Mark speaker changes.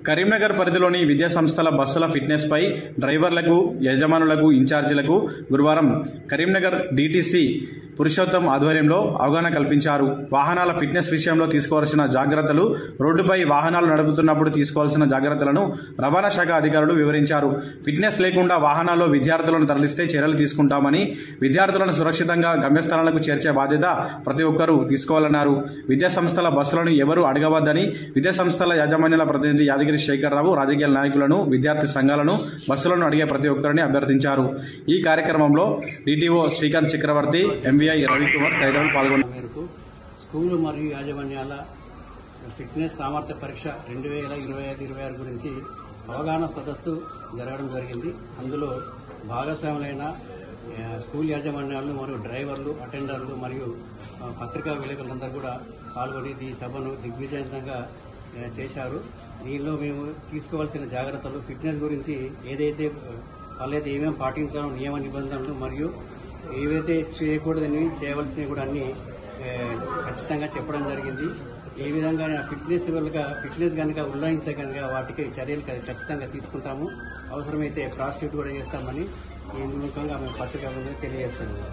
Speaker 1: కరీంనగర్ పరిధిలోని విద్యా సంస్థల బస్సుల ఫిట్నెస్ పై డ్రైవర్లకు, యజమానులకు, ఇన్ఛార్జీలకు గురువారం కరీంనగర్ డీటీసీ పురుషోత్తం ఆధ్వర్యంలో అవగాహన కల్పించారు. వాహనాల ఫిట్నెస్ విషయంలో తీసుకోవాల్సిన జాగ్రత్తలు, రోడ్డుపై వాహనాలు నడుపుతున్నప్పుడు తీసుకోవాల్సిన జాగ్రత్తలను రవాణా శాఖ అధికారులు వివరించారు. ఫిట్నెస్ లేకుండా వాహనాల్లో విద్యార్థులను తరలిస్తే చర్యలు తీసుకుంటామని, విద్యార్థులను సురక్షితంగా గమ్యస్థానాలకు చేర్చే బాధ్యత ప్రతి ఒక్కరూ తీసుకోవాలన్నారు. విద్యా సంస్థల బస్సులను ఎవరూ అడగవద్దని విద్యా సంస్థల యాజమాన్యాల ప్రతినిధి యాదగిరి శేఖర్రావు రాజకీయ నాయకులను, విద్యార్థి సంఘాలను బస్సులను అడిగే ప్రతి ఒక్కరిని అభ్యర్థించారు. ఈ కార్యక్రమంలో డిటిఓ శ్రీకాంత్ చక్రవర్తి, ఎంవీఐ రవికుమార్ తదితరులు పాల్గొన్నారు.
Speaker 2: స్కూలు మరియు యాజమాన్యాల ఫిట్నెస్ సామర్థ్య పరీక్ష 2025-26 గురించి అవగాహన సదస్సు జరగడం జరిగింది. అందులో భాగస్వాములైన స్కూల్ యాజమాన్యాలు మరియు డ్రైవర్లు, అటెండర్లు మరియు పత్రికా విలేకరులందరూ కూడా పాల్గొని ఈ సభను దిగ్విజయంగా చేశారు. దీనిలో మేము తీసుకోవాల్సిన జాగ్రత్తలు, ఫిట్నెస్ గురించి ఏదైతే వాళ్ళైతే ఏమేమి పాటించాలో నియమ నిబంధనలు మరియు ఏవైతే చేయకూడదని చేయవలసినవి కూడా అన్ని ఖచ్చితంగా చెప్పడం జరిగింది. ఏ విధంగా ఫిట్నెస్ కనుక ఉల్లంఘిస్తే కనుక వాటికి చర్యలు ఖచ్చితంగా తీసుకుంటాము. అవసరమైతే ప్రాసిక్యూట్ కూడా చేస్తామని ఈ మూలంగా మేము పత్రికల్లో తెలియజేస్తున్నాము.